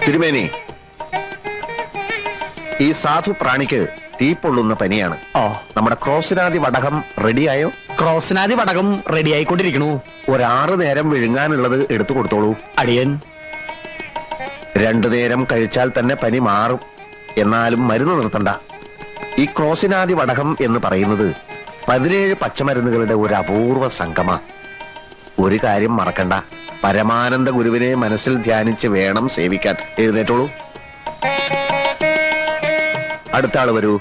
തിരുമേനി, ഈ സാധു പ്രാണിക്ക് തീ പൊള്ളുന്ന പനിയാണ്. നമ്മുടെ ക്രോസിനാദി വടകം റെഡിയായോ? ക്രോസിനാദി വടകം റെഡിയായിക്കൊണ്ടിരിക്കണു. 6 നേരം വിഴുങ്ങാനുള്ളത് എടുത്തു കൊടുത്തോളൂ. അടിയൻ. 2 നേരം കഴിച്ചാൽ തന്നെ പനി മാറും. എന്നാലും മരുന്ന് നിർത്തണ്ട. ഈ ക്രോസിനാദി വടകം എന്ന് പറയുന്നത് 17 പച്ചമരുന്നുകളുടെ ഒരു അപൂർവ സംഗമ. ഒരു കാര്യം മറക്കണ്ട, പരമാനന്ദ ഗുരുവിനെ മനസ്സിൽ ധ്യാനിച്ച് വേണം സേവിക്കാൻ. എഴുന്നേറ്റോളൂ. അടുത്ത ആള് വരൂ.